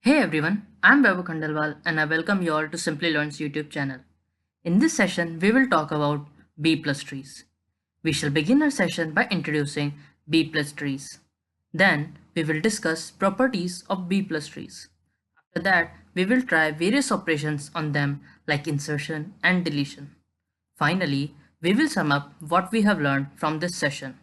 Hey everyone, I'm Vaibhav Khandelwal and I welcome you all to Simplilearn's YouTube channel. In this session, we will talk about B plus trees. We shall begin our session by introducing B plus trees. Then, we will discuss properties of B plus trees. After that, we will try various operations on them like insertion and deletion. Finally, we will sum up what we have learned from this session.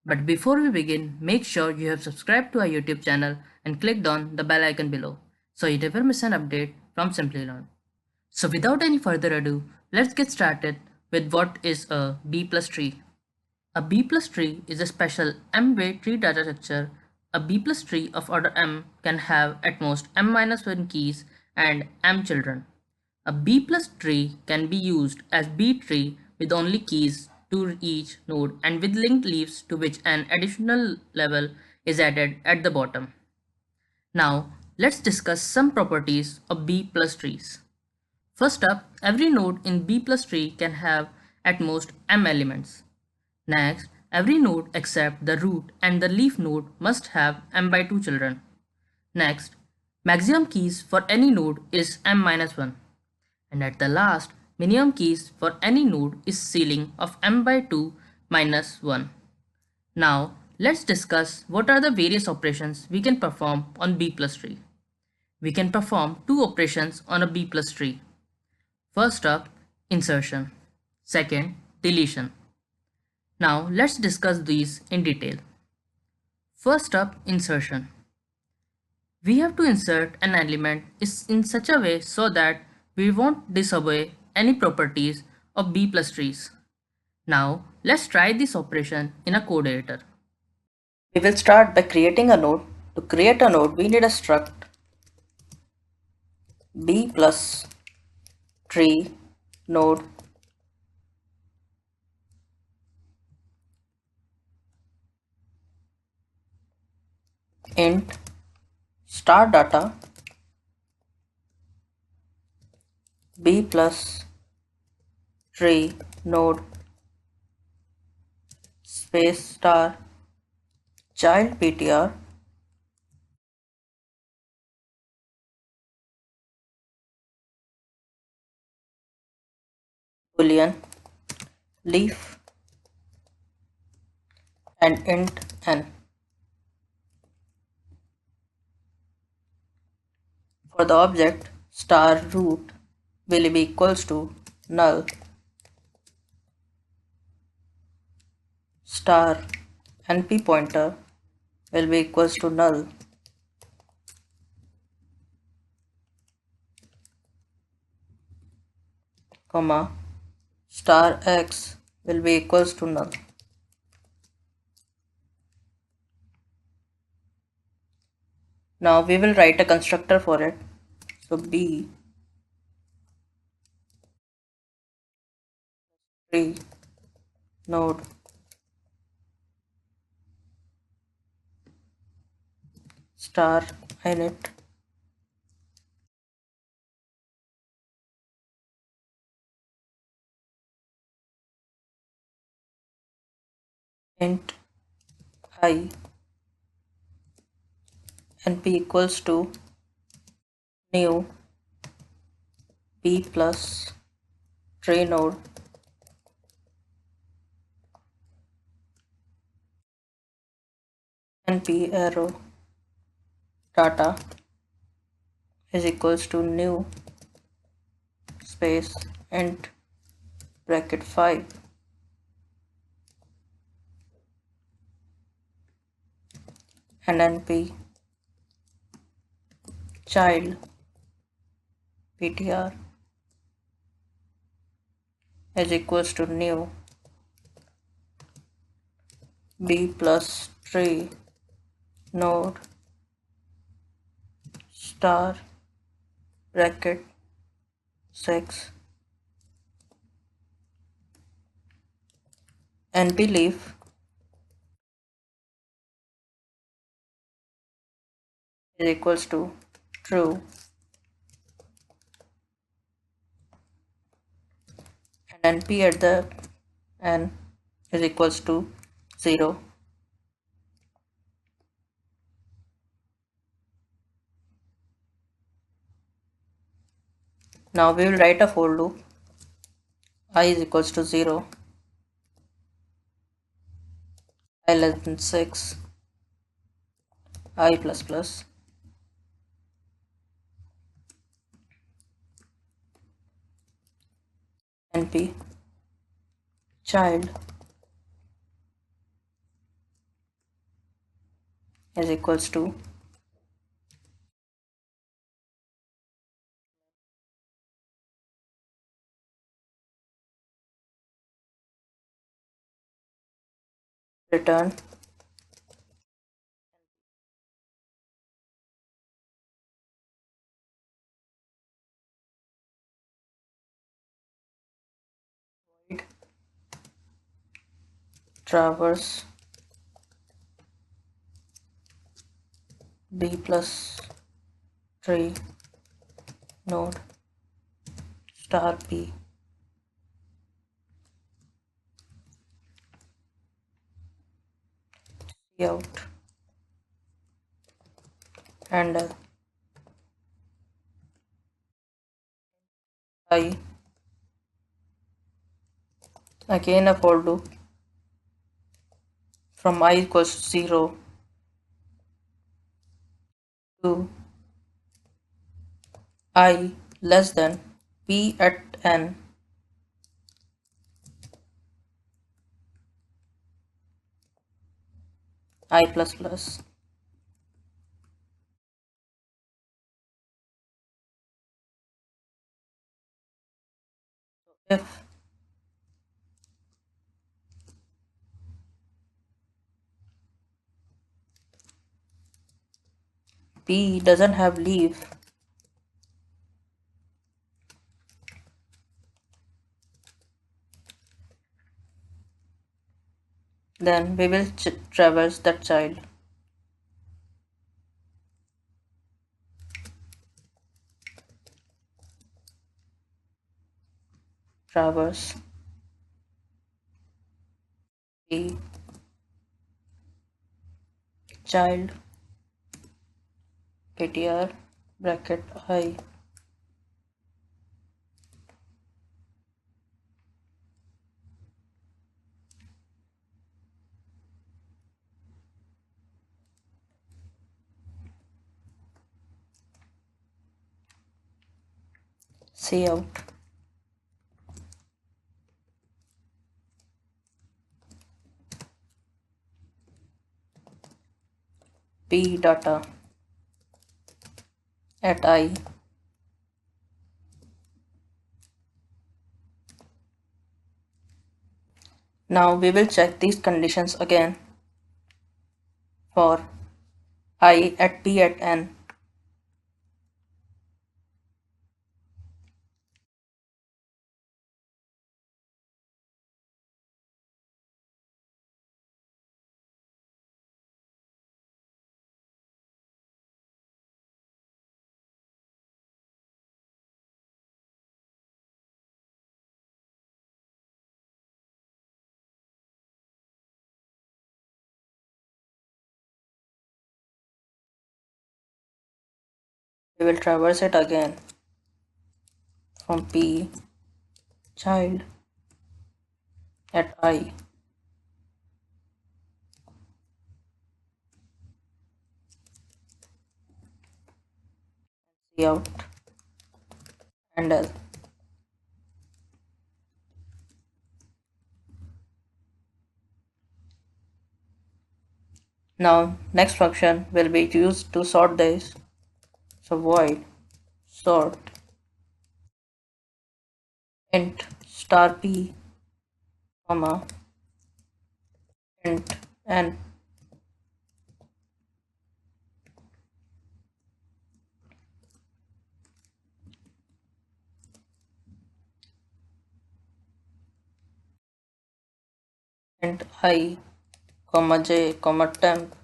But before we begin, make sure you have subscribed to our YouTube channel and clicked on the bell icon below so you never miss an update from Simplilearn. So without any further ado, let's get started with what is a B plus tree. A B plus tree is a special m-way tree data structure. A B plus tree of order m can have at most m-1 keys and m children. A B plus tree can be used as B tree with only keys to each node and with linked leaves to which an additional level is added at the bottom. Now, let's discuss some properties of B plus trees. First up, every node in B plus tree can have at most m elements. Next, every node except the root and the leaf node must have m/2 children. Next, maximum keys for any node is m-1. And at the last, minimum keys for any node is ceiling of m/2 minus 1. Now, let's discuss what are the various operations we can perform on B plus tree. We can perform two operations on a B plus tree. First up, insertion. Second, deletion. Now, let's discuss these in detail. First up, insertion. We have to insert an element in such a way so that we won't disobey any properties of B plus trees. Now, let's try this operation in a code editor. We will start by creating a node. To create a node, we need a struct B plus tree node int start data B plus tree node space star child ptr boolean leaf and int n. For the object star root will be equals to null star np pointer will be equals to null comma star x will be equals to null. Now we will write a constructor for it. So B tree node star init int I and p equals to new B plus tree node and p arrow data is equals to new space int bracket 5 and np child ptr is equals to new B plus tree node star bracket 6 np leaf is equals to true and np at the n is equals to 0. Now we will write a for loop. I is equals to 0, I less than 6, I plus plus, np child is equals to return void traverse b plus tree node star p out handle I again a for loop from I equals to 0 to I less than p at n I plus plus. If p doesn't have leaf, then we will traverse that child. Traverse p child ptr bracket I see out p data at I now we will check these conditions again for I at p at n. We will traverse it again from p child at I see out and L. Now next function will be used to sort this. So void sort int star p comma int n int I comma j comma temp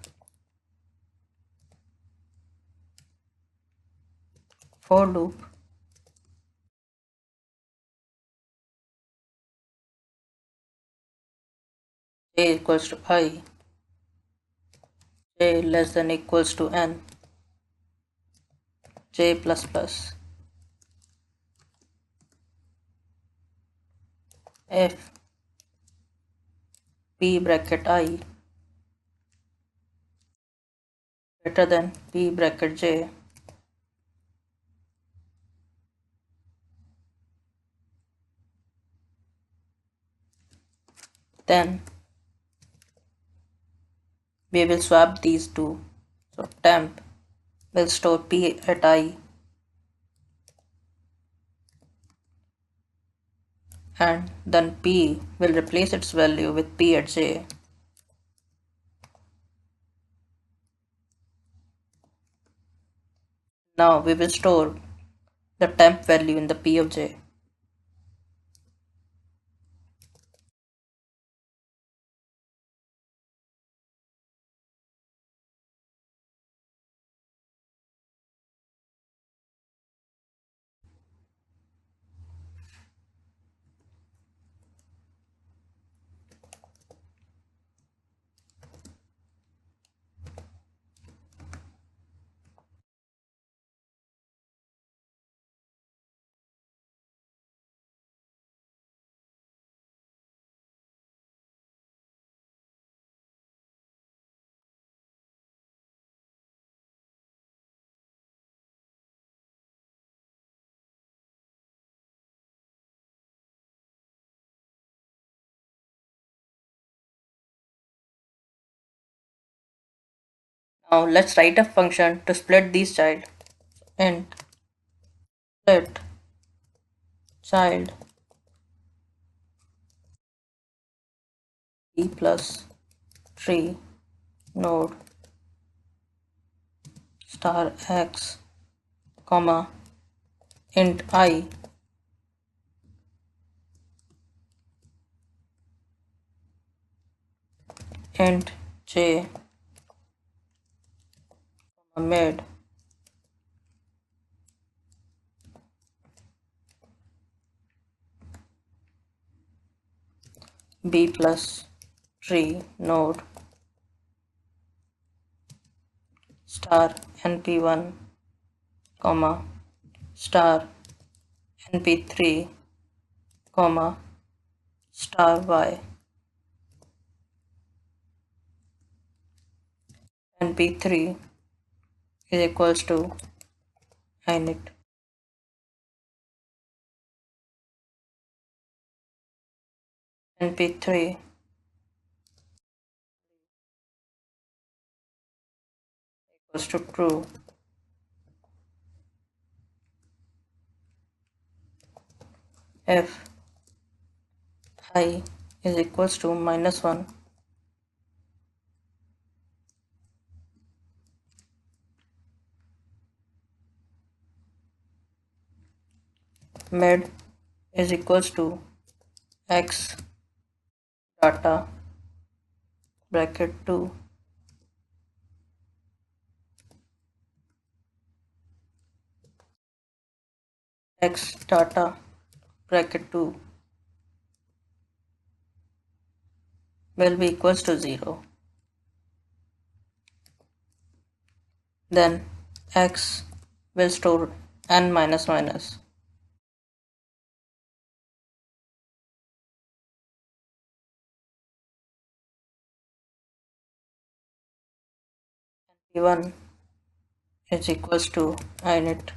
for loop j equals to I, j less than equals to n, j plus plus. If p bracket I greater than p bracket j, then we will swap these two. So temp will store p at I and then p will replace its value with p at j. Now we will store the temp value in the p of j. Now let's write a function to split these child. Int split child b plus tree node star x comma int I int j mid b plus tree node star np1 comma star np3 comma star y. np3 is equals to init np3 equals to true if I is equals to -1, mid is equals to x data bracket 2 x data bracket 2 will be equals to 0. Then x will store n minus minus. P1 is equals to init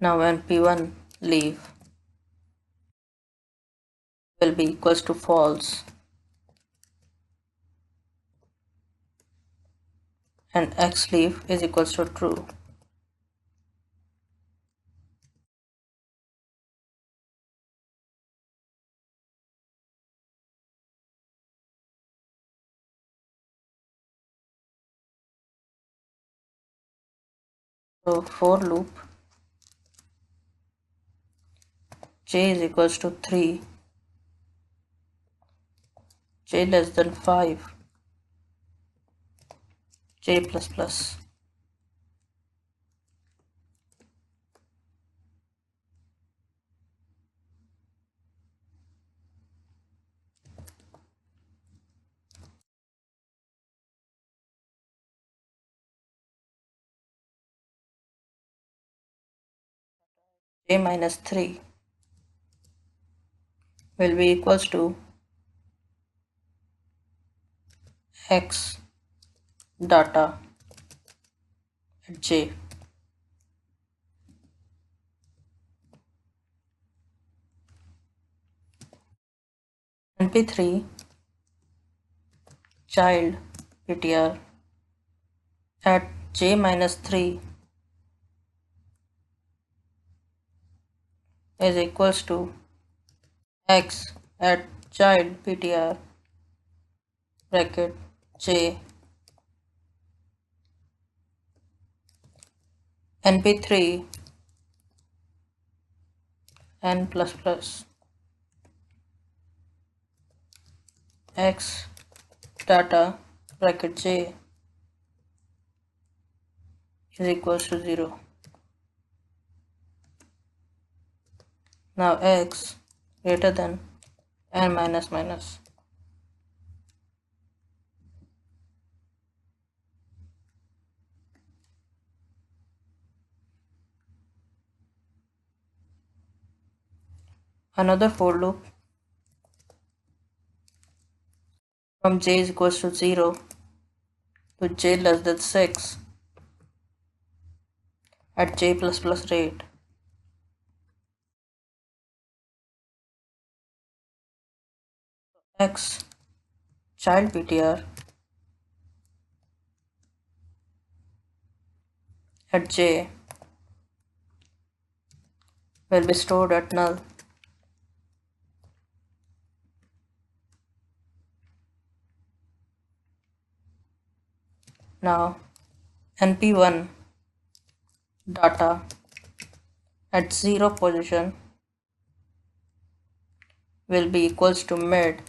now when P1 leave will be equals to false and x leave is equals to true. So for loop j is equals to 3, j less than 5, j plus plus. j minus 3 will be equals to x data at j. NP3 child ptr at j minus 3 is equals to x at child ptr bracket j np3 n plus plus x data bracket j is equals to 0. Now x greater than n minus minus. Another for loop from j is equals to 0 to j less than 6 at j plus plus rate. X child ptr at j will be stored at null. Now np1 data at 0 position will be equals to mid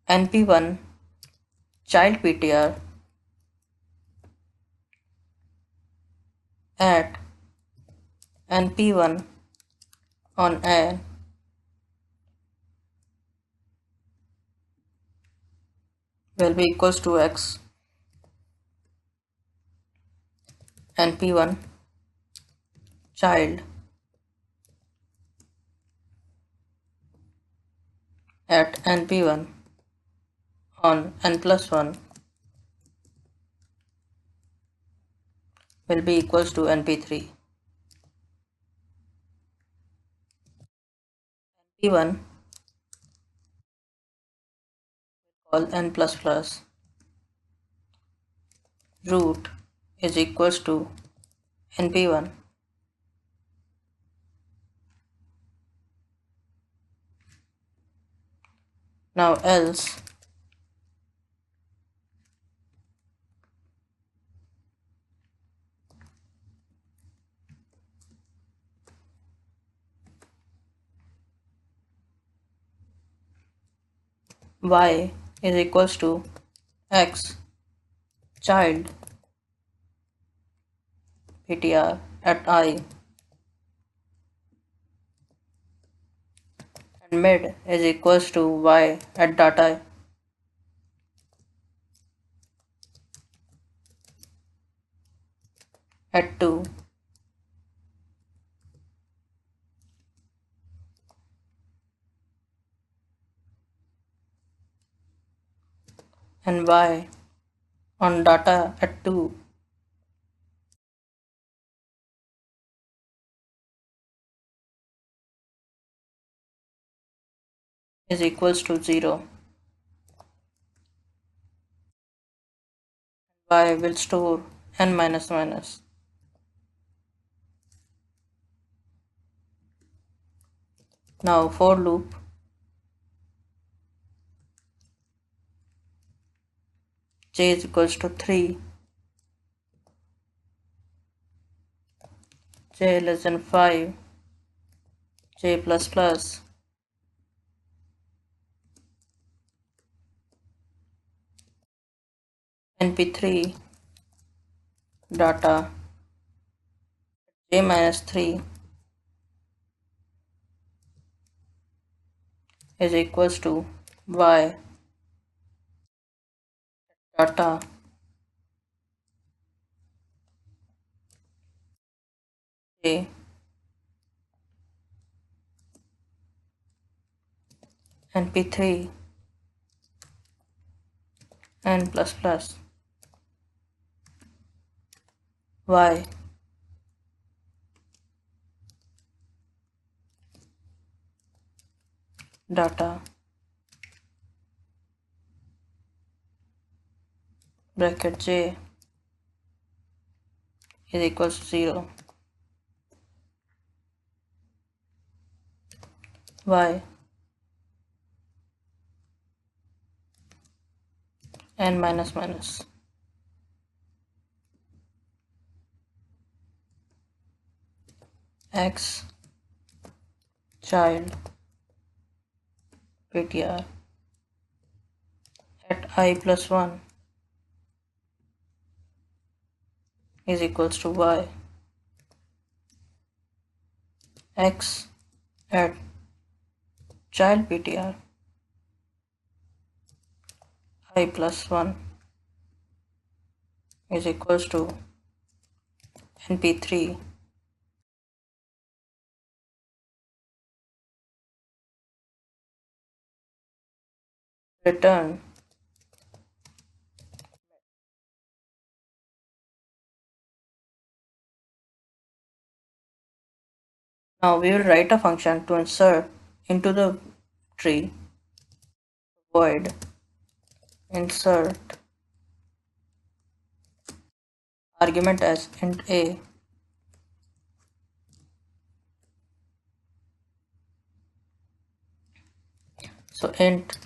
np1 child ptr at np1 on n will be equals to x np1 child at np1 on n plus 1 will be equals to np3. np1 call n plus plus root is equals to np1 now else y is equals to x child ptr at I and mid is equals to y at data at 2 and y on data at 2 is equals to 0. Y will store n minus minus. Now for loop j is equals to 3, j less than 5, j plus plus, np3 data j minus 3 is equals to y data j and p3 and plus plus y data bracket j is equals to 0, y and minus minus x child ptr at I plus 1 is equals to y x at child ptr I plus 1 is equals to np3 return Now we will write a function to insert into the tree. Void insert argument as int a so int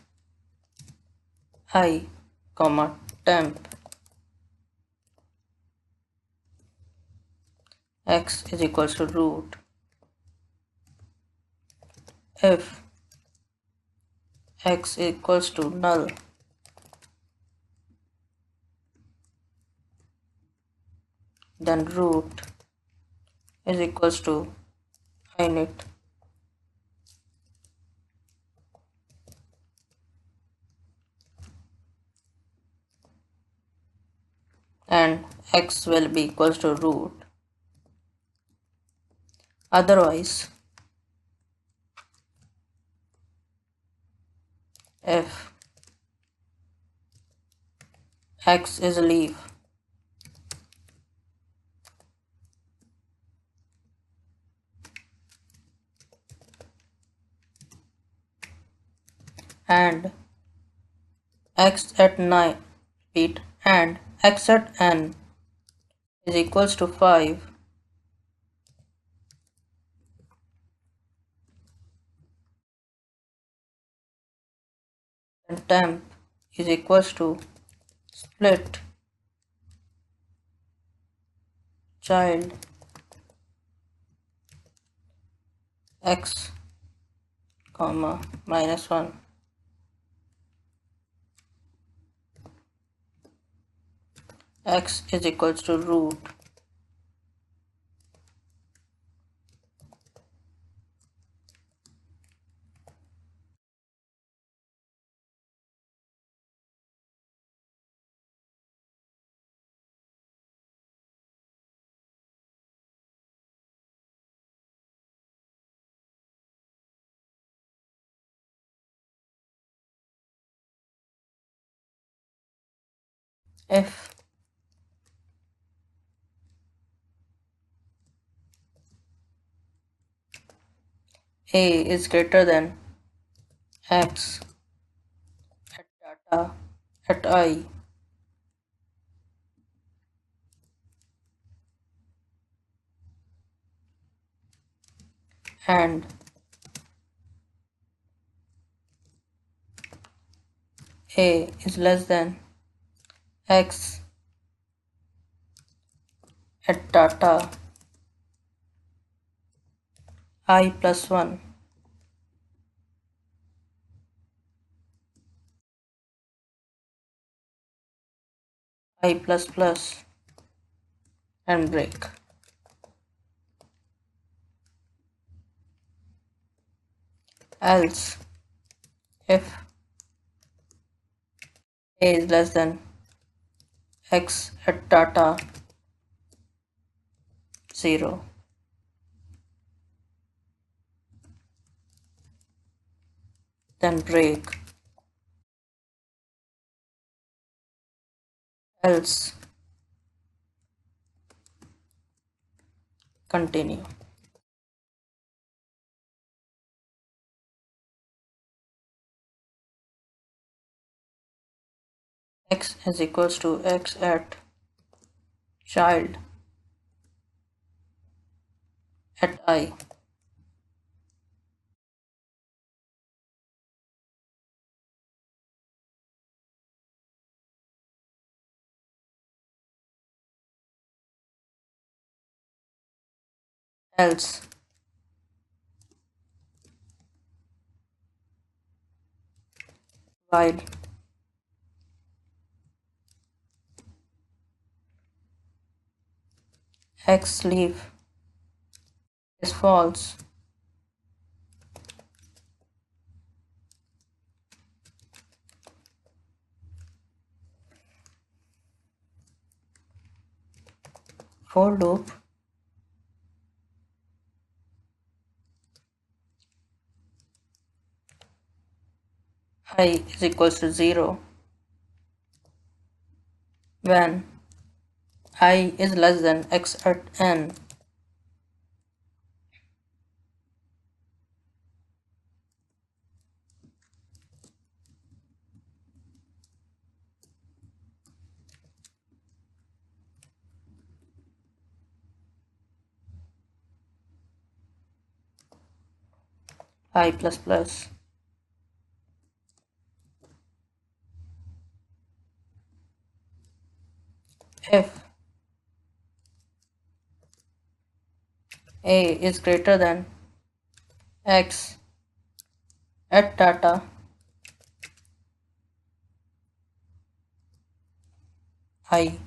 I comma temp x is equals to root. If x equals to null, then root is equals to init and x will be equals to root. Otherwise, if x is a leaf, and x at 9 repeat and x at n is equals to 5, and temp is equals to split child x comma minus 1 x is equals to root. If a is greater than x at data at I, and a is less than x at data I plus 1, I plus plus, and break. Else, if a is less than x at data 0, then break, else continue. X is equals to x at child at I. Else while x leaf is false, for loop I is equals to 0 when I is less than x at n. I plus plus. If a is greater than x at data I,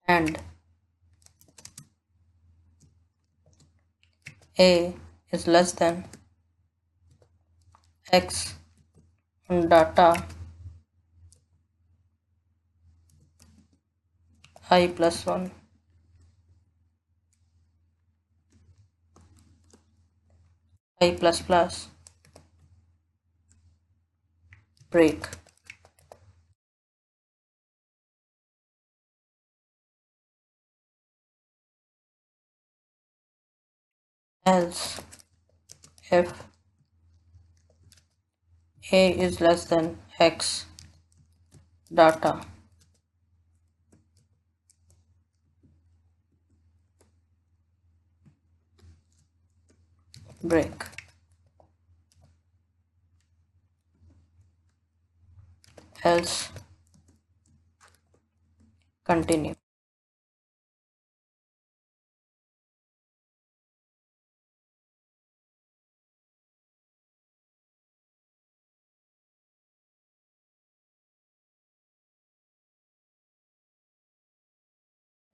and a is less than x on data I plus 1, I plus plus, break, else if a is less than x data break, else continue.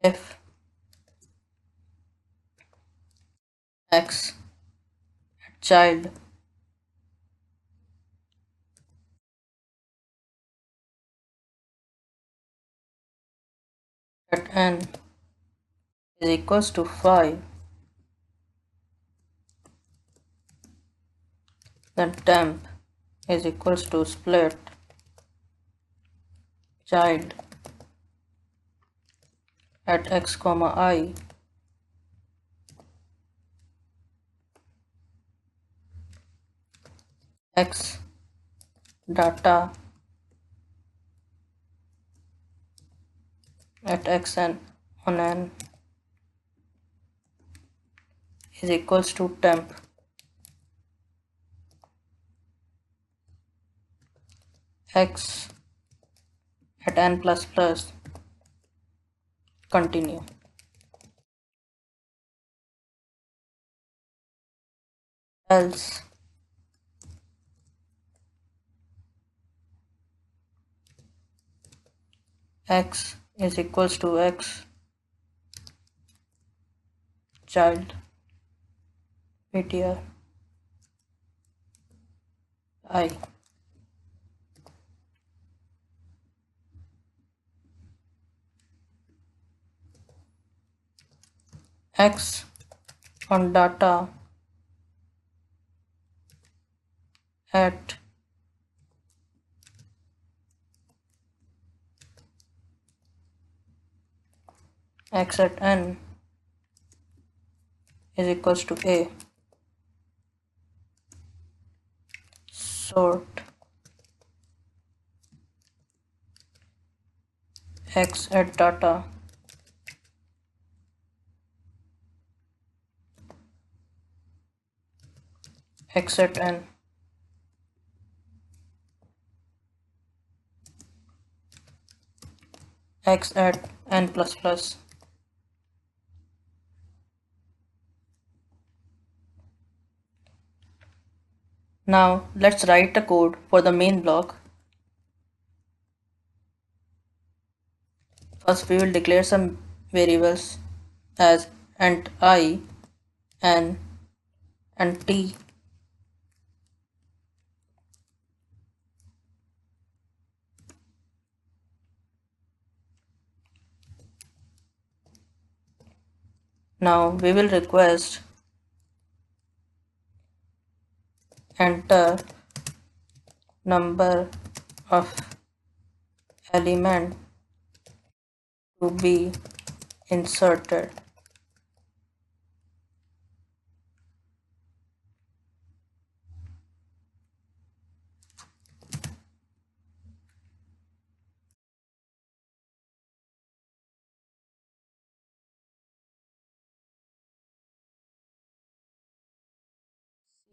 If x child at n is equals to 5, then temp is equals to split child at x comma I x data at xn on n is equals to temp x at n plus plus continue. Else x is equals to x child ptr I. x on data at x at n is equals to a. Sort x at data x at n. X at n plus plus. Now let's write the code for the main block. First we will declare some variables as int I, n and t. Now we will request enter number of element to be inserted.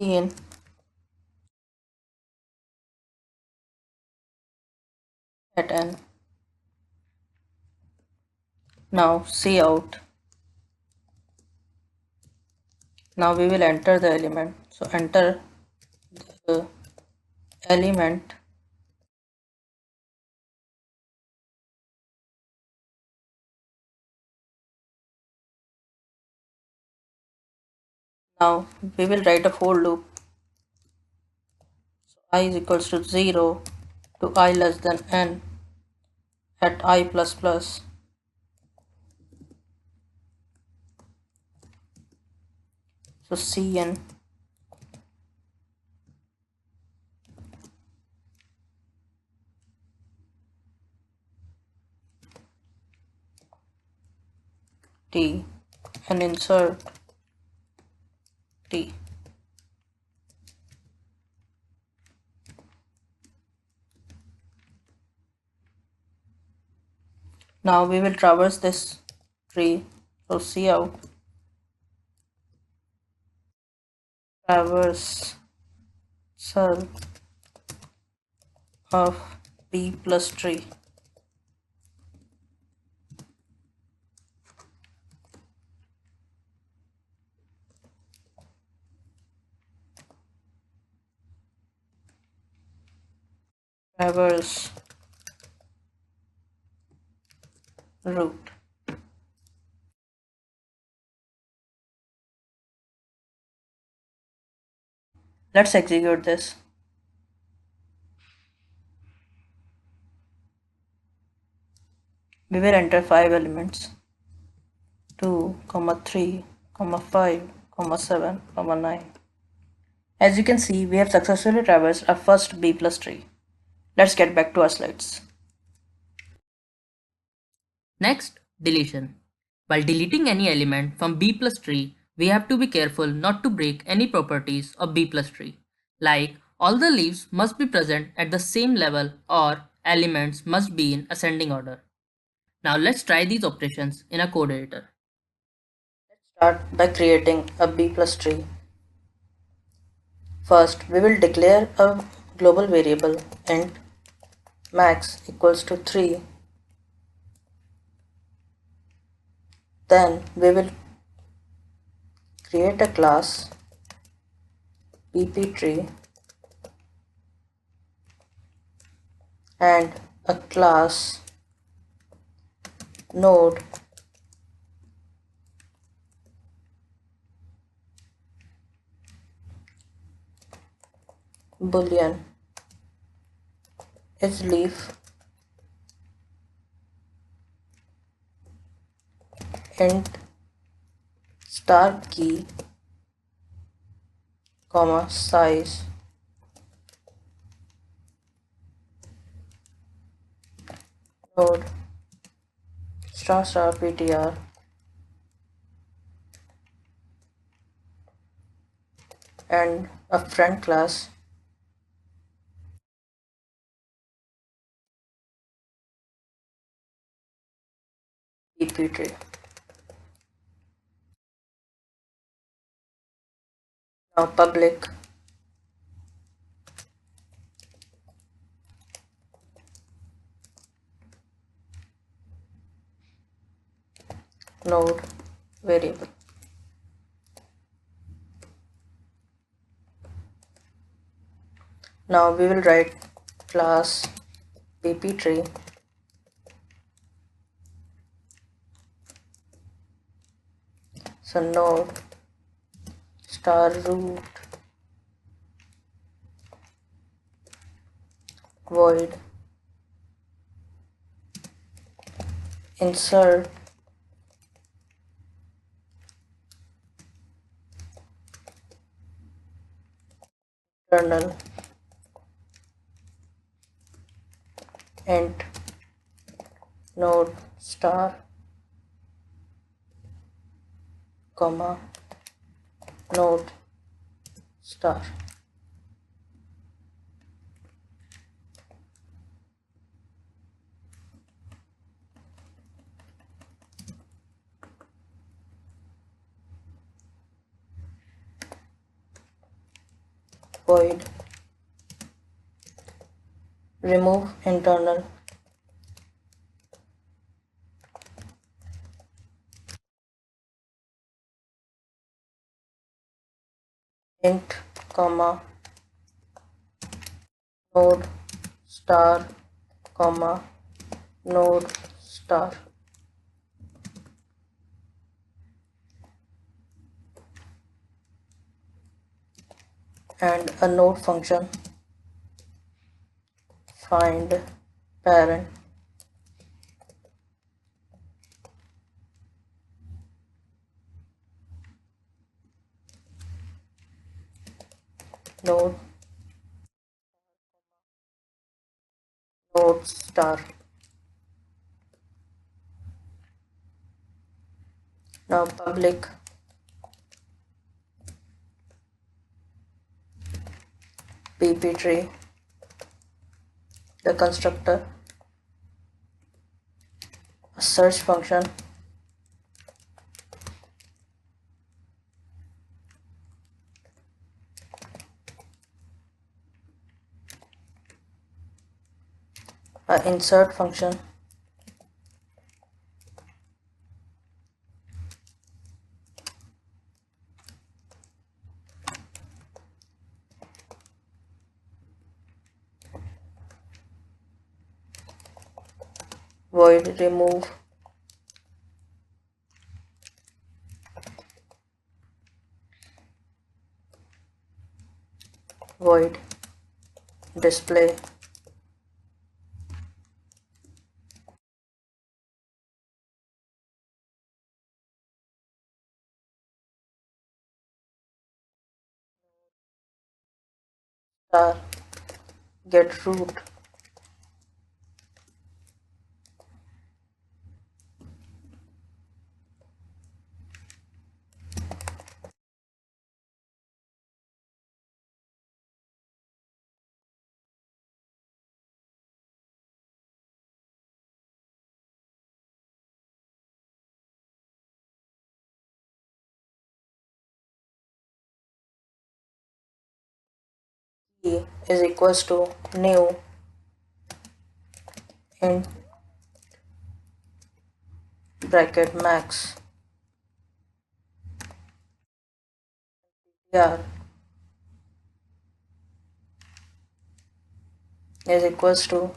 In at n. Now see out. Now we will enter the element. So enter the element now we will write a for loop. So I is equals to 0 to I less than n at I plus plus. So Cn t and insert t. Now we will traverse this tree. So see out traversal of b plus tree. Traverse root. Let's execute this. We will enter 5 elements 2, 3, 5, 7, 9. As you can see, we have successfully traversed our first b plus tree. Let's get back to our slides. Next, deletion. While deleting any element from b plus tree, we have to be careful not to break any properties of b plus tree. Like, all the leaves must be present at the same level or elements must be in ascending order. Now let's try these operations in a code editor. Let's start by creating a b plus tree. First, we will declare a global variable int max equals to 3. Then we will create a class b+tree and a class node boolean is leaf int start key, comma, size, node, star star ptr, and a friend class b+tree. Now public node variable. Now we will write class b+tree so node star root void insert internal int node star comma node star. Void remove internal int comma node star comma node star. And a node function find parent node node star. Now public b+tree, the constructor, a search function, a insert function, void remove void display star get root key is equals to new int bracket max tr is equals to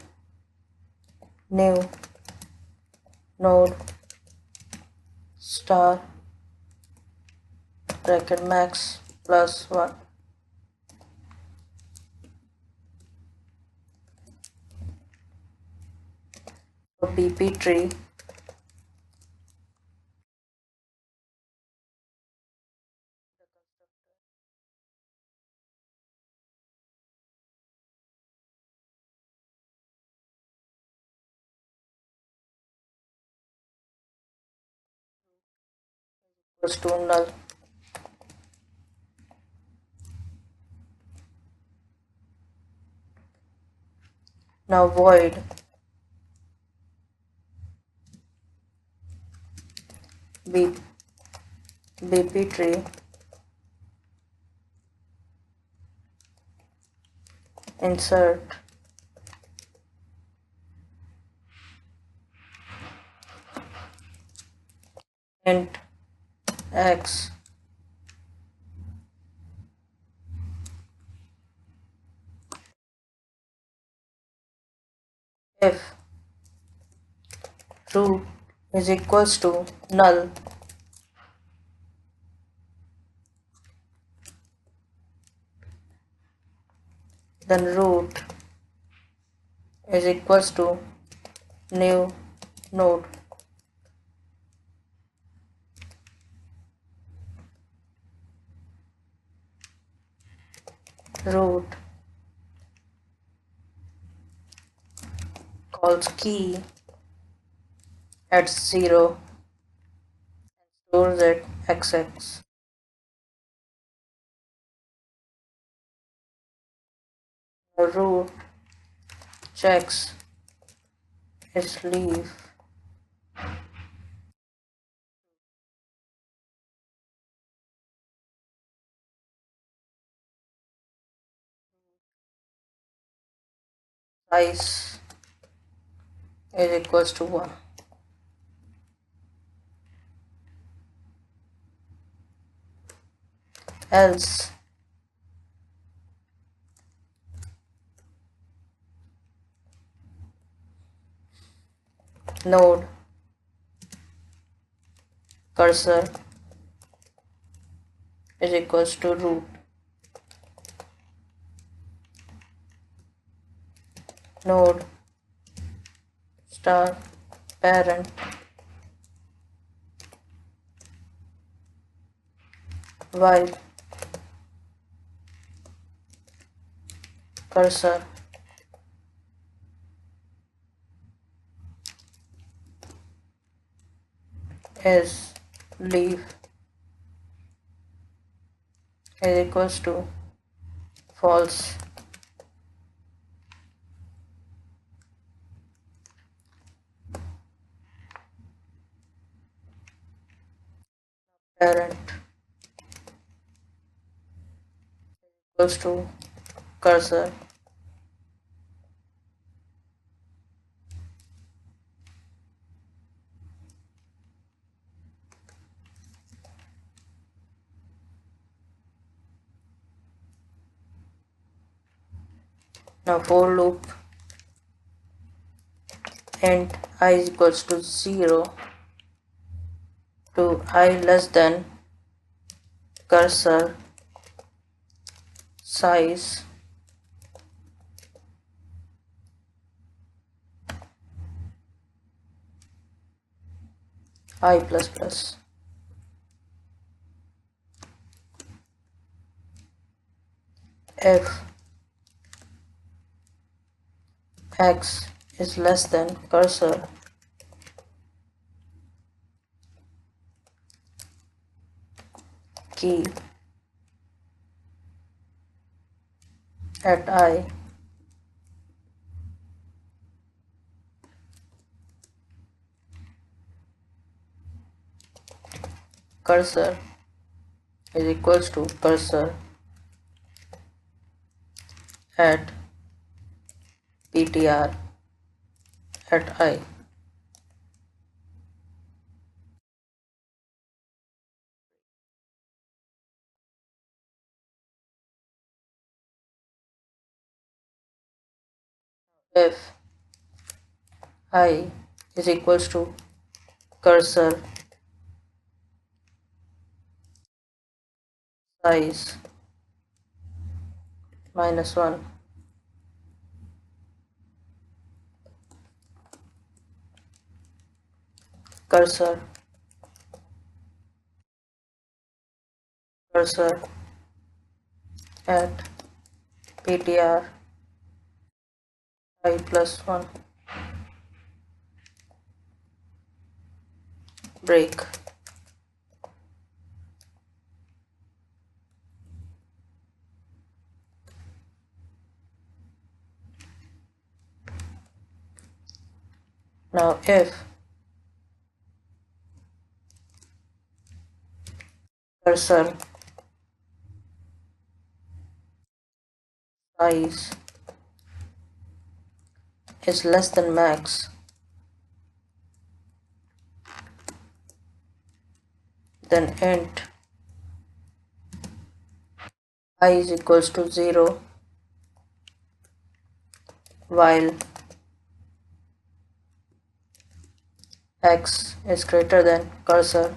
new node star bracket max plus 1. So b+tree equals to null. Now void b bp_tree insert int x if root is equals to null, then root is equals to new node. Root calls key at 0 stores at xx. The root checks its leaf size is equals to 1. Else node cursor is equals to root. Node star parent while cursor is leaf is equals to false. Parent equals to cursor now for loop int I is equals to 0 to I less than cursor size I plus plus. If x is less than cursor key at I cursor is equals to cursor at ptr at I. If I is equals to cursor size -1 cursor at ptr I plus 1 break. Now if cursor size is less than max, then int I is equals to 0 while x is greater than cursor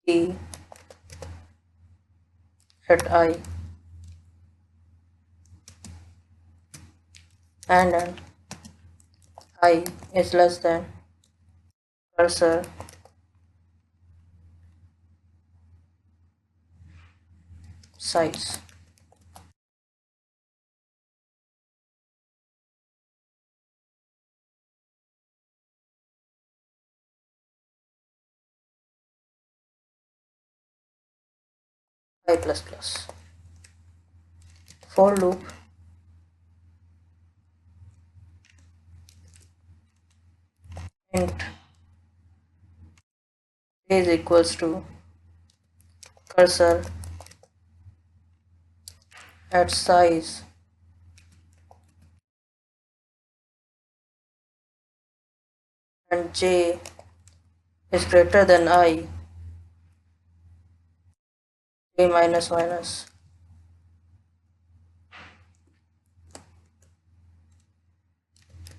key at I and then I is less than cursor size. I plus plus. For loop int is equals to cursor at size and j is greater than I, j minus minus.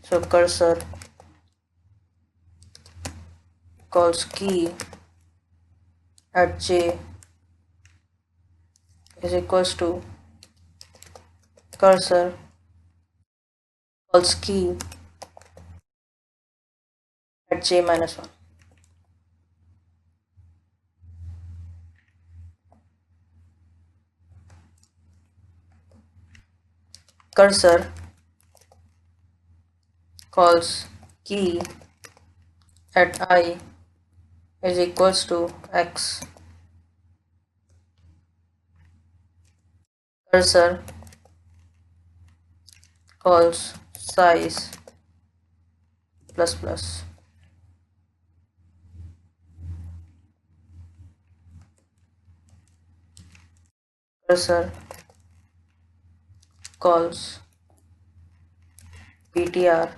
So cursor calls key at j is equals to cursor calls key at j minus 1. Cursor calls key at I is equals to x. Cursor calls size plus plus. Cursor calls ptr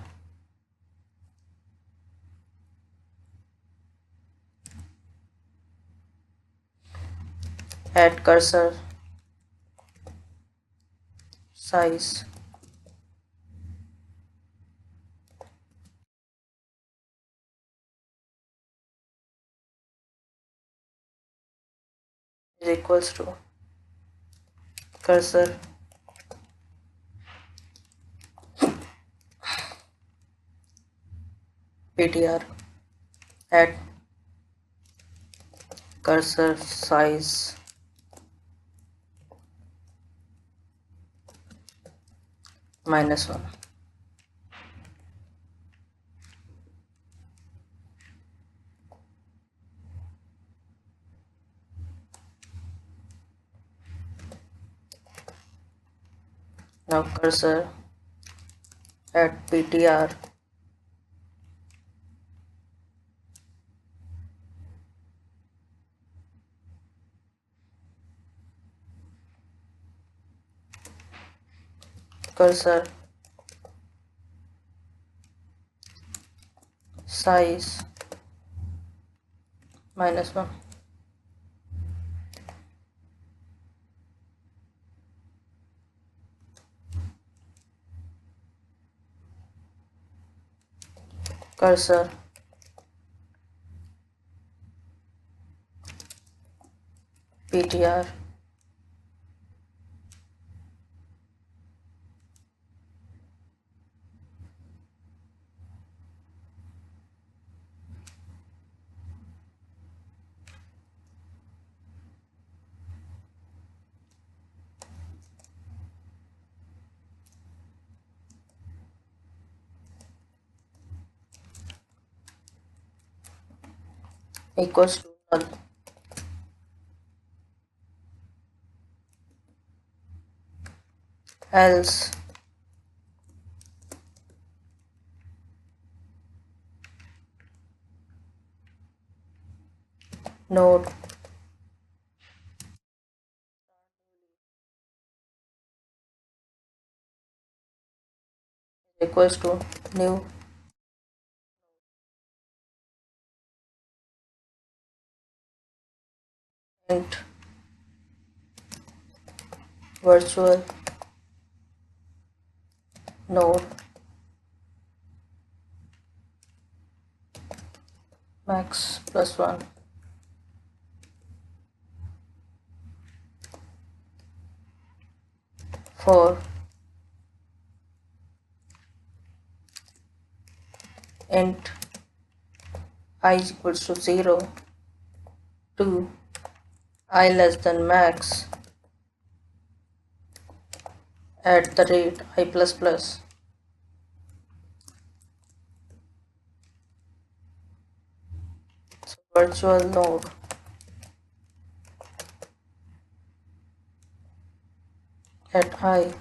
at cursor size is equals to cursor ptr at cursor size minus 1. Now cursor at ptr cursor size minus 1. Cursor ptr equals to null. else node equals to new int virtual node max plus 1 for int I is equals to 0 to I less than max at the rate I plus plus. So virtual node at I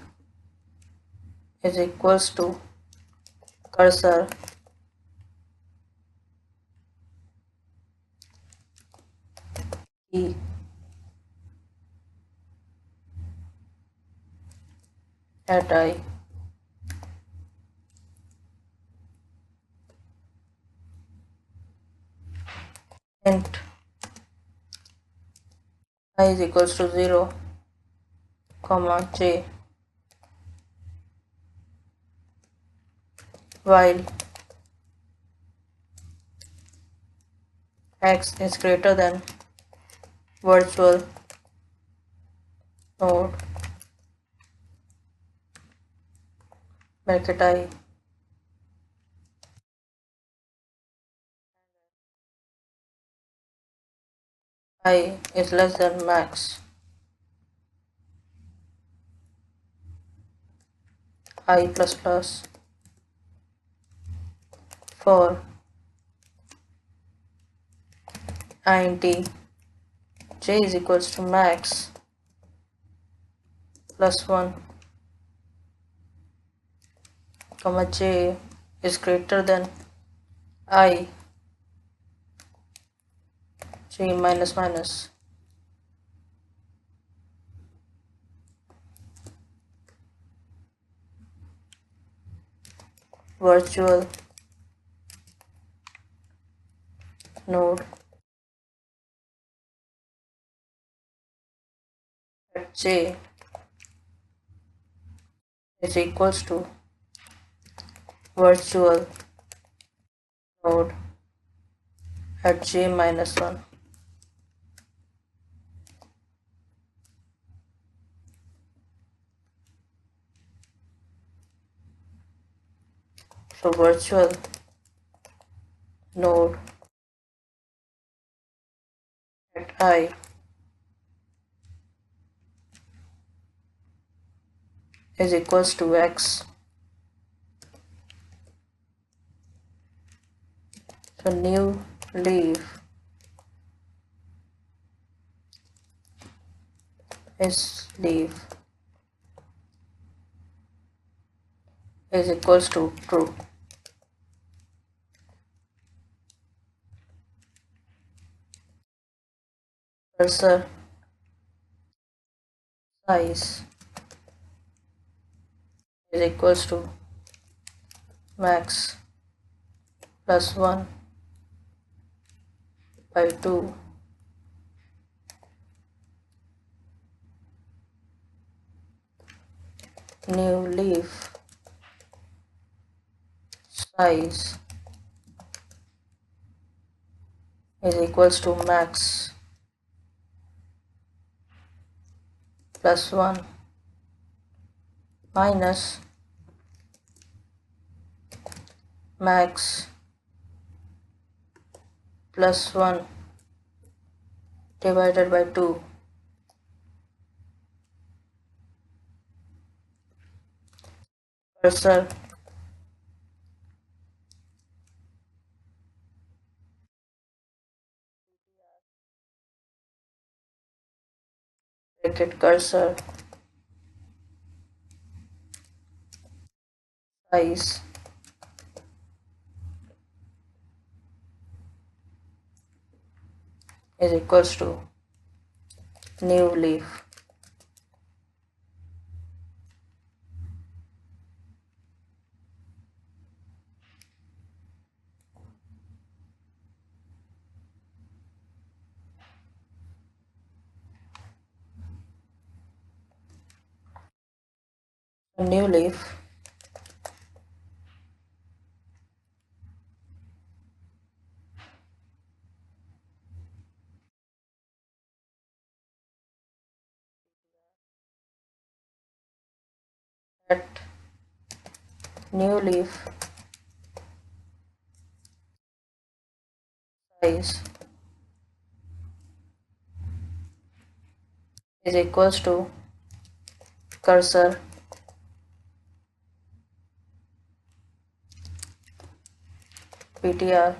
is equals to cursor key at I int I is equals to 0 comma j while x is greater than virtual node bracket I is less than max I plus plus for int j is equals to max plus 1 comma j is greater than I j minus minus virtual node at j is equals to virtual node at j minus 1. So virtual node at I is equals to x. So new leaf is leaf is equals to true. Cursor size is equals to max plus 1 by 2 new leaf size is equals to max plus 1 minus max plus 1 divided by 2 cursor bracket cursor size is equals to new leaf. A new leaf at new leaf size is equals to cursor ptr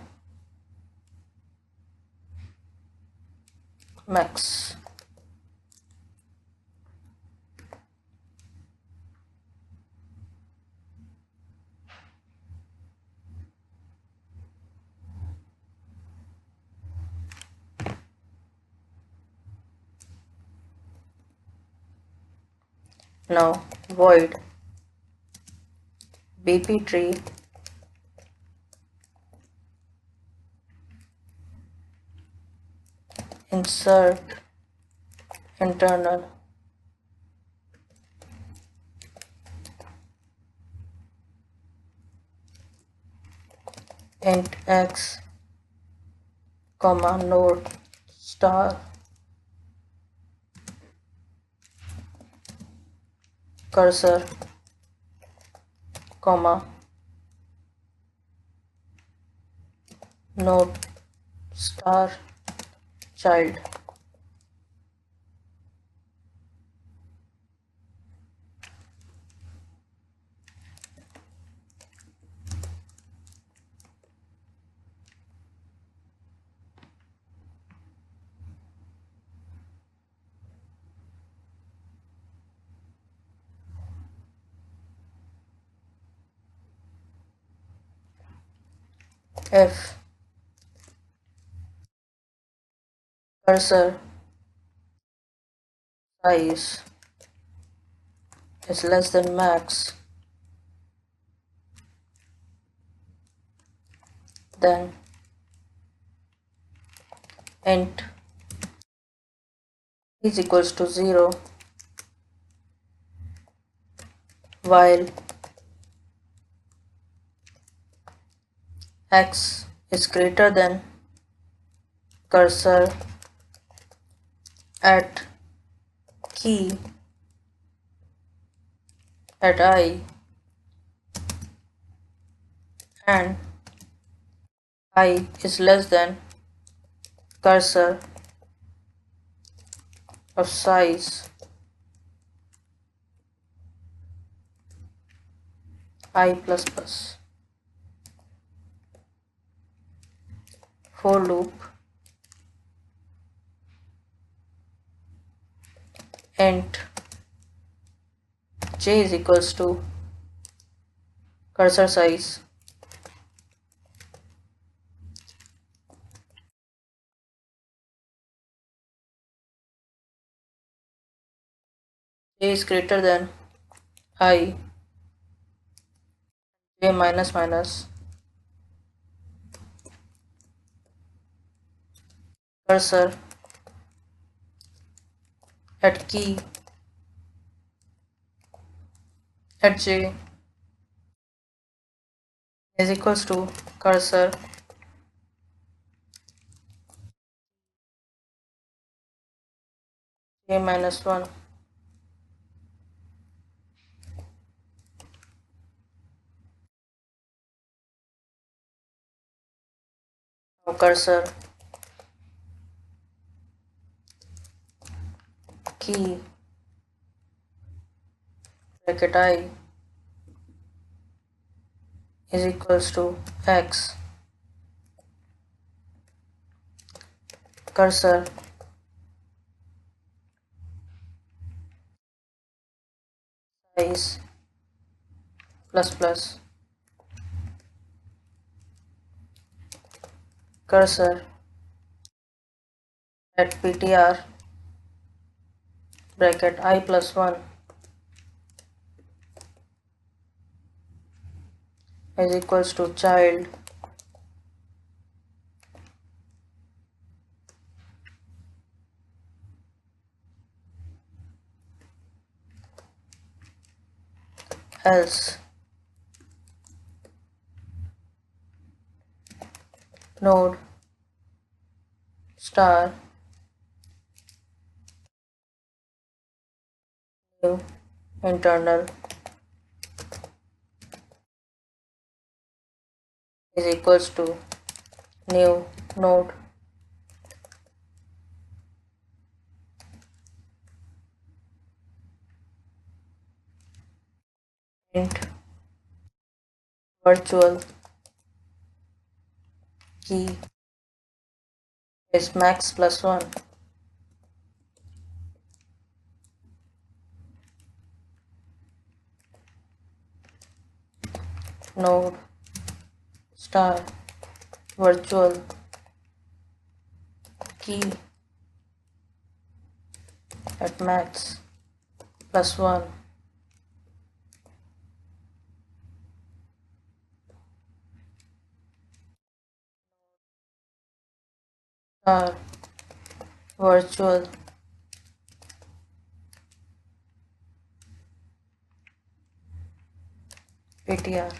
max. Now void b+tree insert internal int x comma node star cursor comma node star child. If cursor size is less than max, then int is equals to 0 while x is greater than cursor at key at I and I is less than cursor of size I plus plus. For loop int j is equals to cursor size j is greater than I j minus minus cursor at key at j is equals to cursor j minus 1. Now cursor key bracket I is equals to x cursor size plus plus cursor at ptr bracket I plus 1 is equals to child else node star new internal is equals to new node int virtual key is max plus 1 node star virtual key at max plus 1 star virtual ptr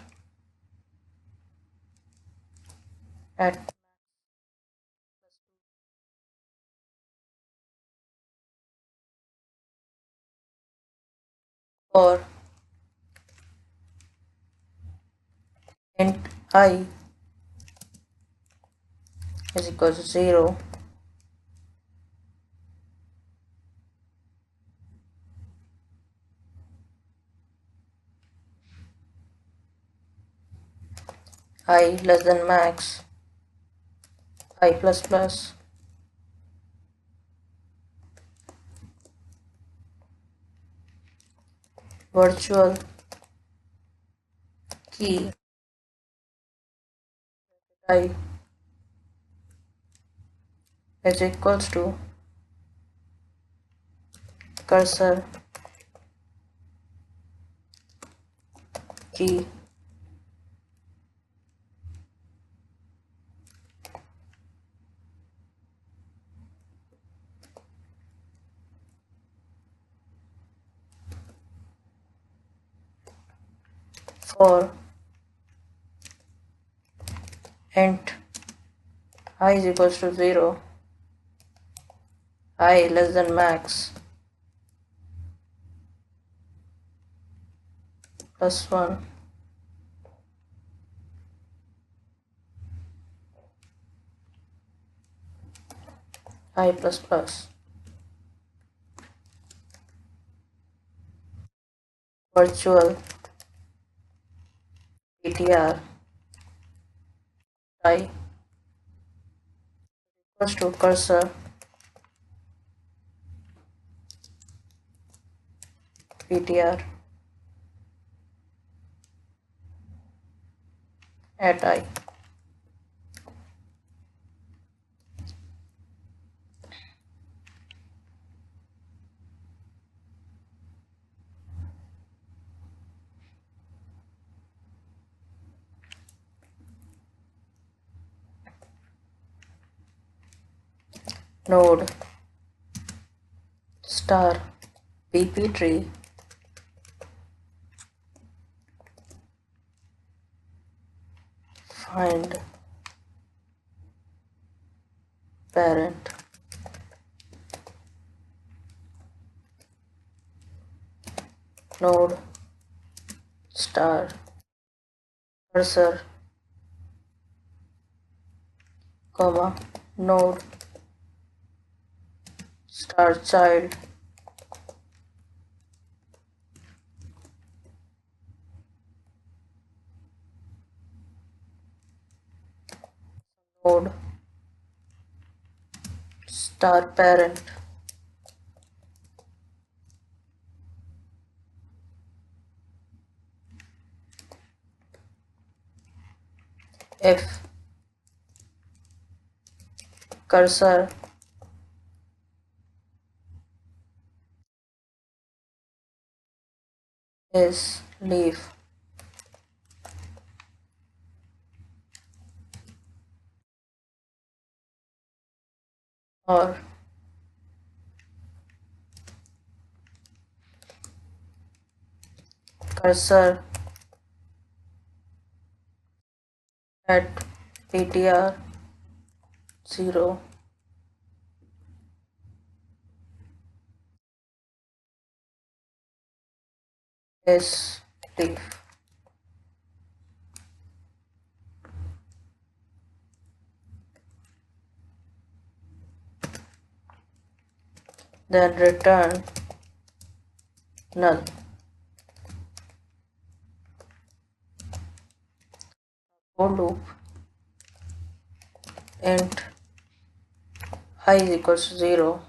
at or int I is equals to 0 I less than max I plus plus virtual key I is equals to cursor key for int I is equals to 0 I less than max plus 1 I plus plus virtual ptr I equals to cursor ptr at I node star b+tree find parent node star cursor comma node star child node star parent if cursor is leaf or cursor at ptr 0 is leaf. Then return null. For loop int I is equals to 0,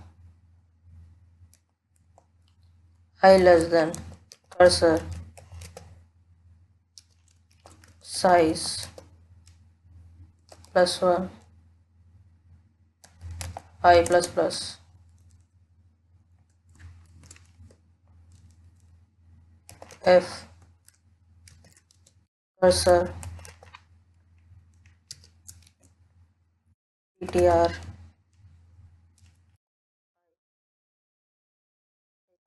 I less than cursor size plus 1 I plus plus f cursor ptr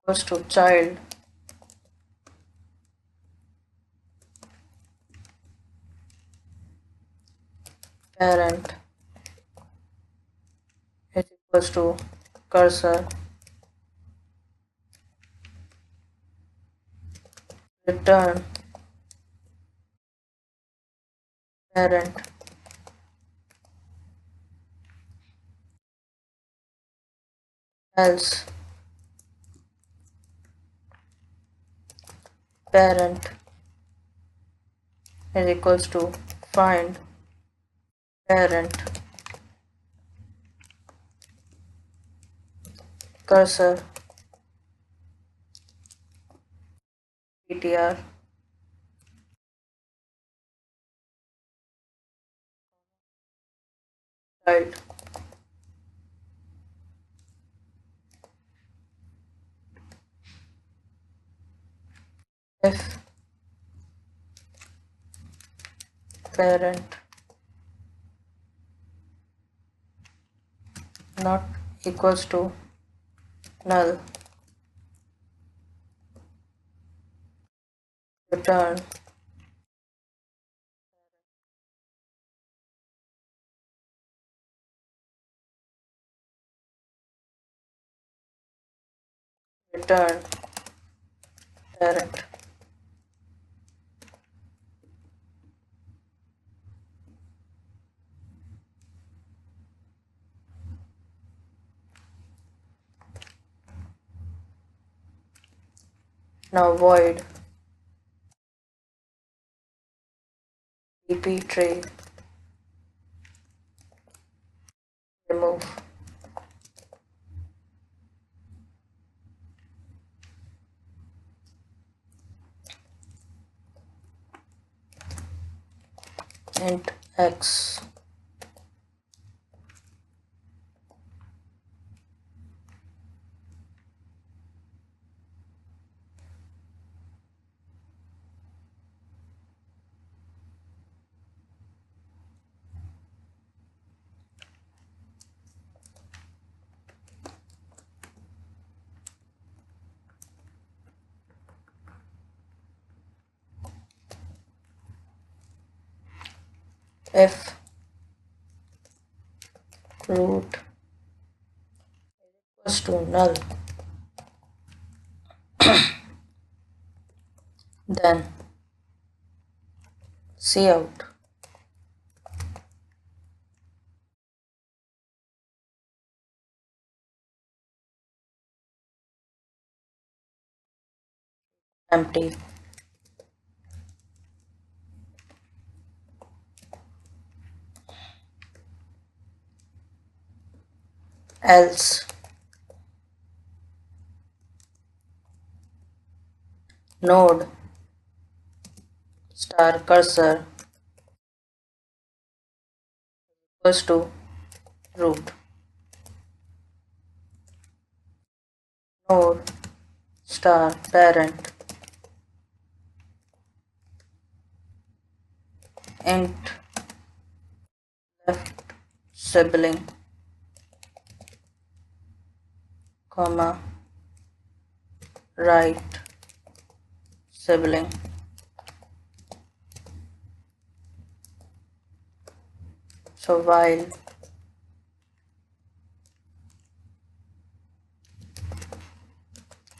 equals to child parent is equals to cursor return parent else parent is equals to find parent cursor ptr child f parent not equals to null return return parent. Now void b+tree remove int x f root equals to null, then cout empty. Else node star cursor equals to root. node star parent int left sibling comma right sibling. So while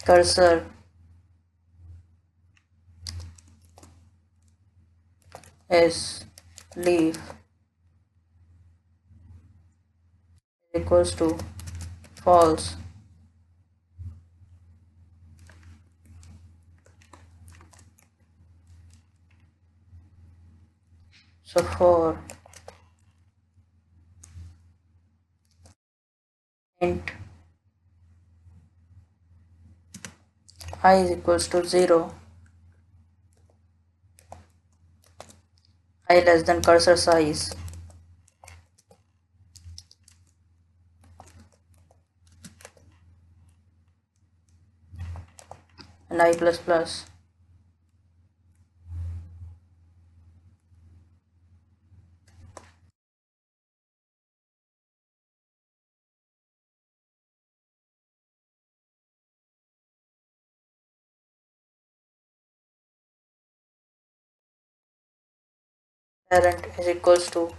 cursor is leaf equals to false, so for int I is equals to 0, I less than cursor size, and I plus plus parent is equals to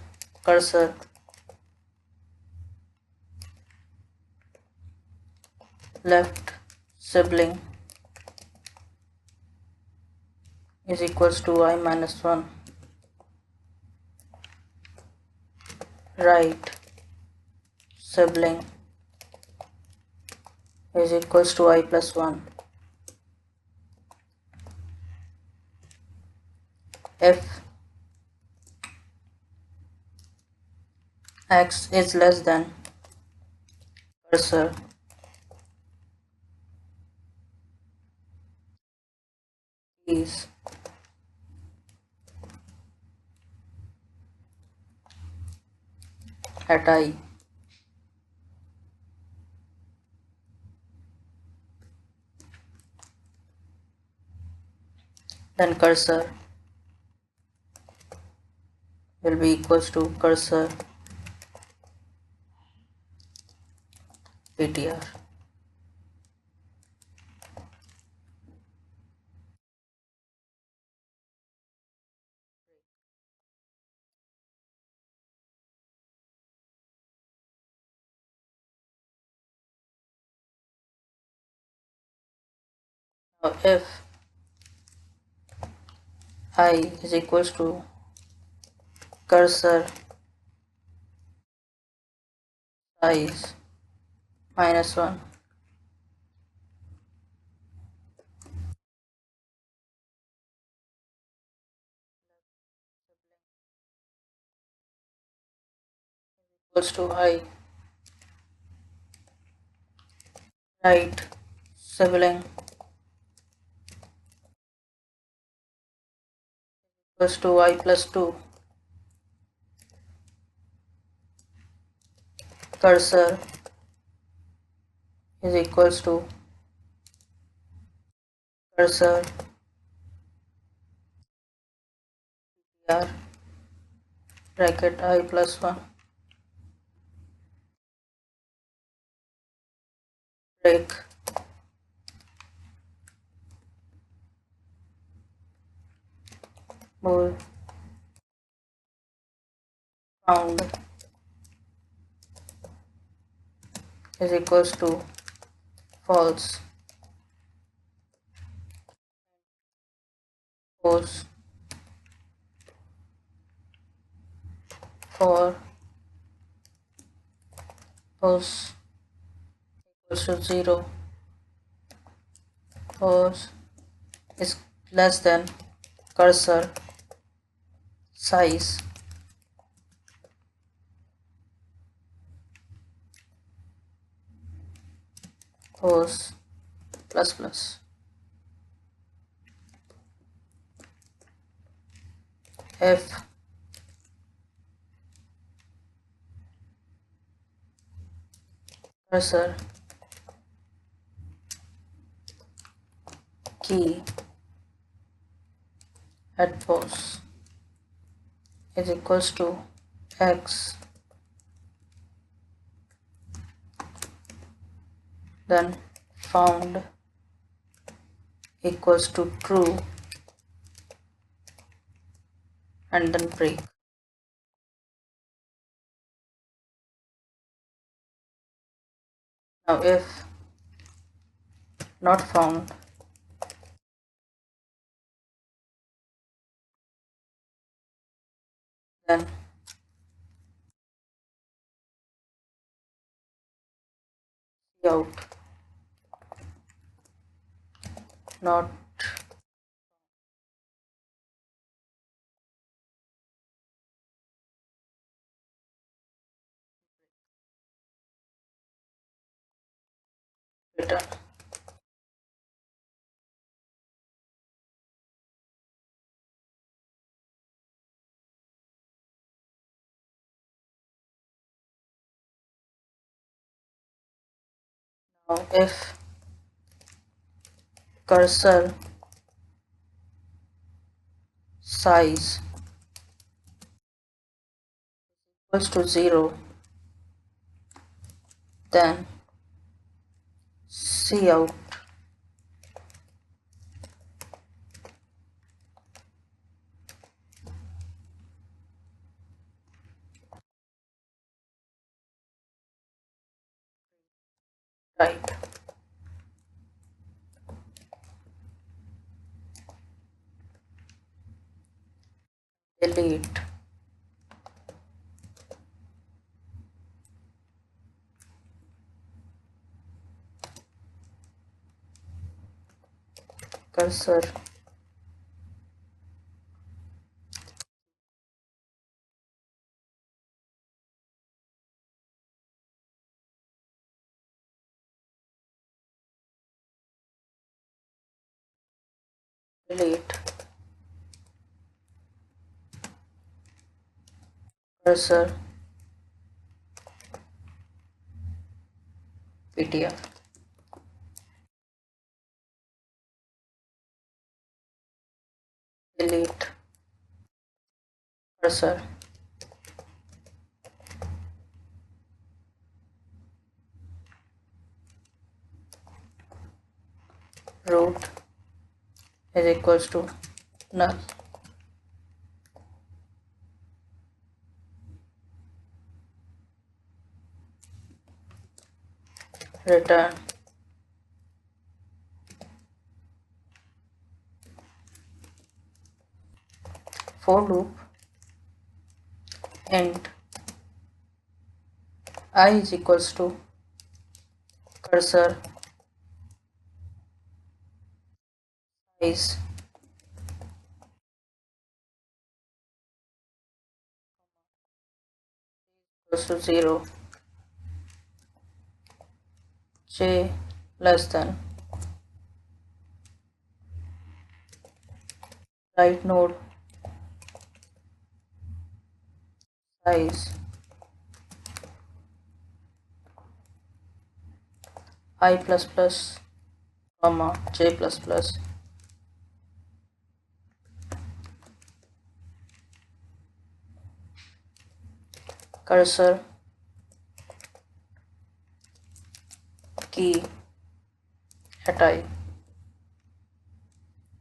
cursor left sibling is equals to I minus 1, right sibling is equals to I plus 1. If x is less than cursor is at I, then cursor will be equals to cursor ptr. Now if I is equals to cursor size minus 1, equals to I, right sibling equals to I plus 2, cursor is equals to cursor ptr bracket I plus 1 break bool found is equals to false, suppose for pose equals to 0, pose is less than cursor size pose plus plus. If cursor key at pos is equals to x, then found equals to true, and then break. Now if not found, then out not return. Now if cursor size equals to 0, then cout type delete cursor delete cursor ptr delete cursor root is equals to null. Return for loop int I is equals to cursor size equals to 0, j less than right node size I plus plus comma j plus plus cursor key at I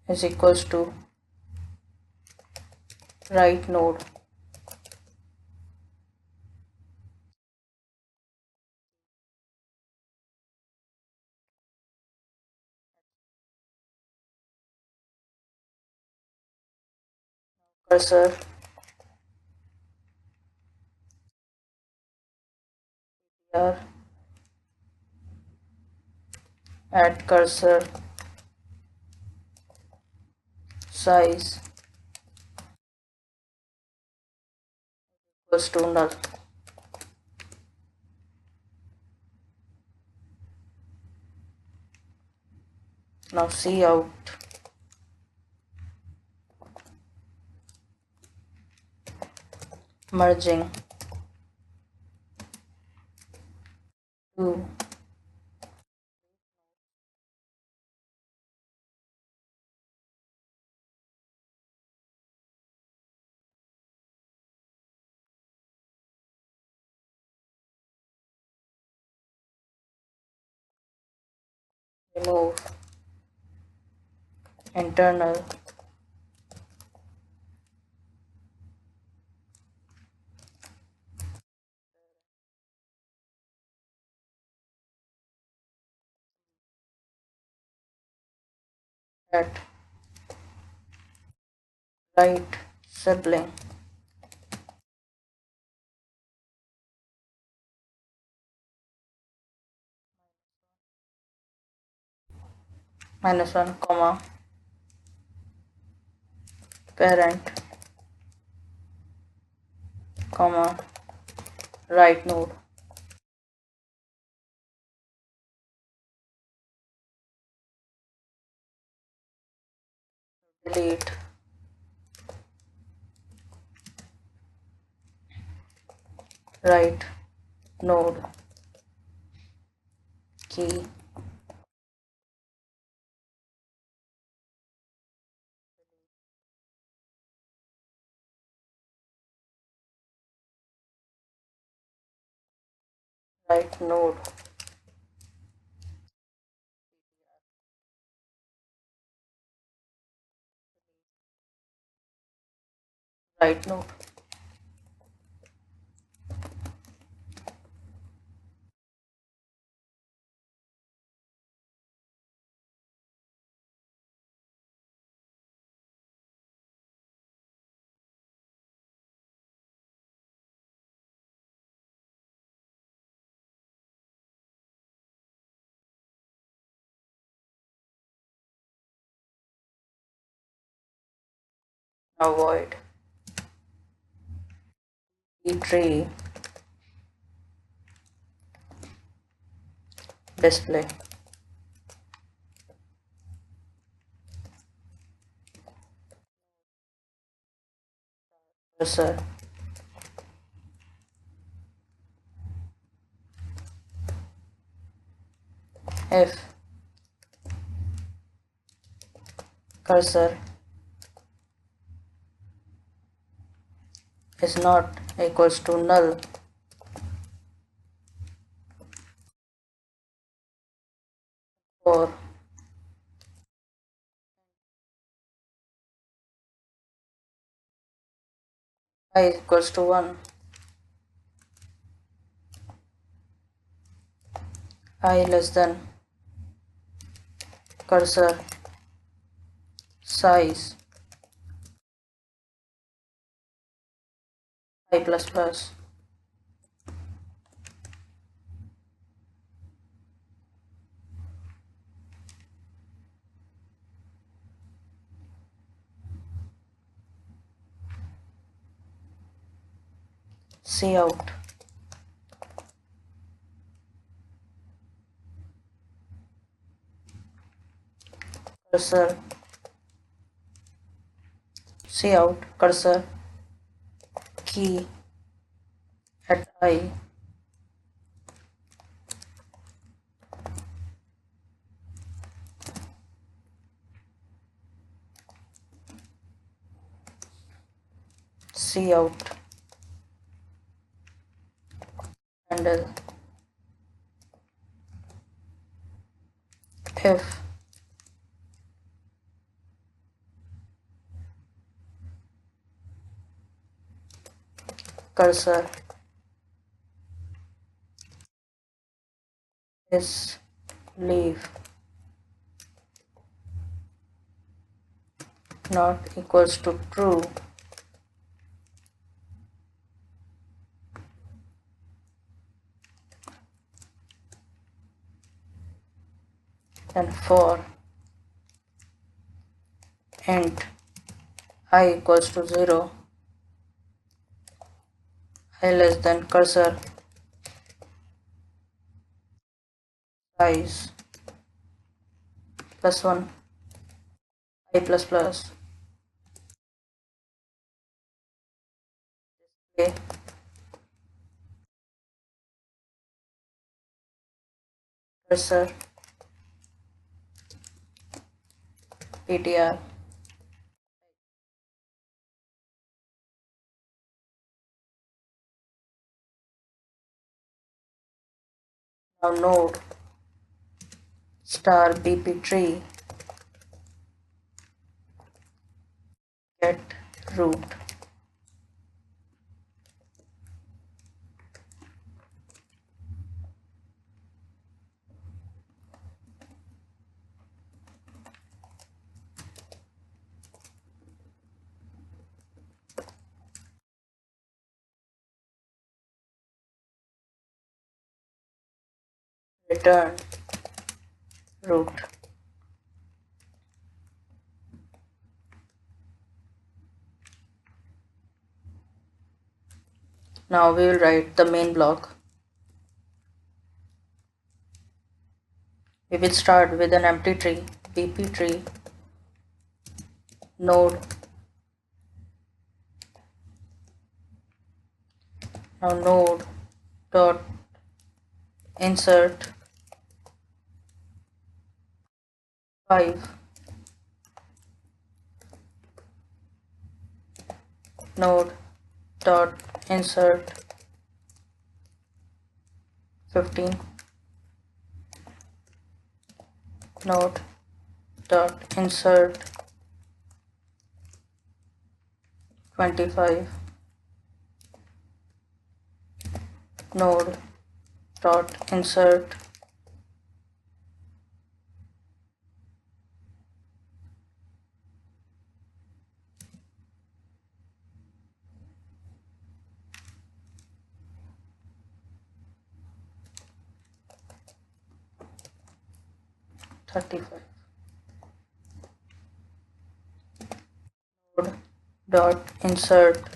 is equals to right node cursor ptr add cursor size equals to null. Now cout merging two remove internal at right sibling -1 comma parent comma right node. Delete right node key right node right node. Now void b+tree display cursor if cursor is not equals to null or I equals to 1, I less than cursor size I plus plus. See out cursor see out cursor key at I see out handle if cursor is leave not equals to true, and for int I equals to 0, I less than cursor size +1 I plus plus. Okay. Cursor ptr. Now node star b+tree get root. Return root. Now we will write the main block. We will start with an empty tree, b+tree node. Now node dot insert 5, node dot insert 15, node dot insert 25, node dot insert 35, node dot insert 45,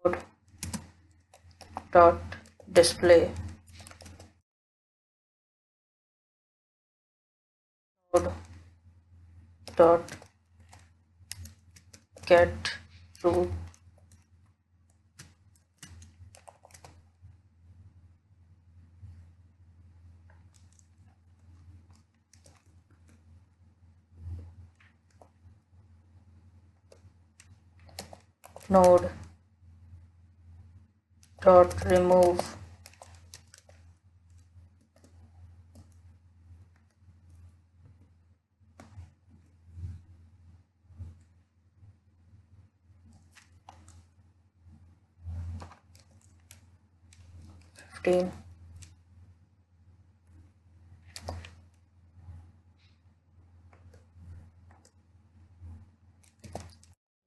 node dot display, node dot get root, node dot remove,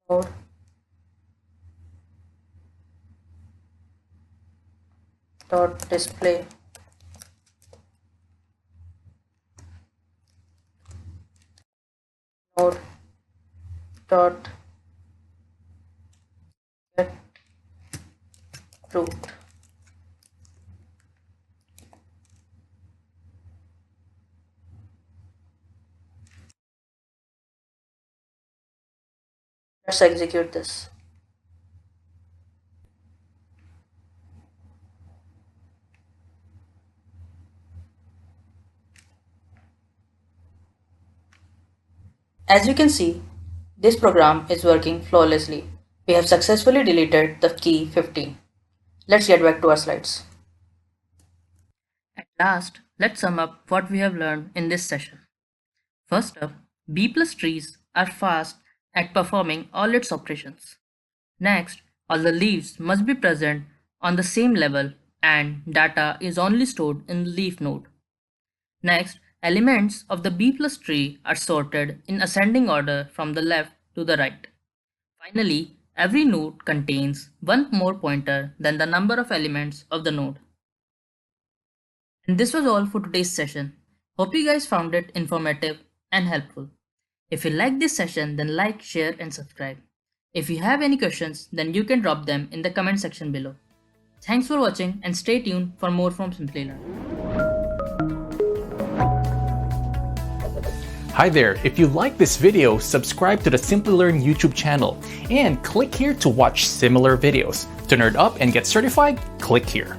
node dot display, node dot get root. Let's execute this. As you can see, this program is working flawlessly. We have successfully deleted the key 15. Let's get back to our slides. At last, let's sum up what we have learned in this session. First up, b+trees are fast at performing all its operations. Next, all the leaves must be present on the same level and data is only stored in the leaf node. Next, elements of the b+tree are sorted in ascending order from the left to the right. Finally, every node contains one more pointer than the number of elements of the node. And this was all for today's session. Hope you guys found it informative and helpful. If you like this session, then like, share and subscribe. If you have any questions, then you can drop them in the comment section below. Thanks for watching and stay tuned for more from Simplilearn. Hi there, if you like this video, subscribe to the Simplilearn YouTube channel and click here to watch similar videos. To nerd up and get certified, click here.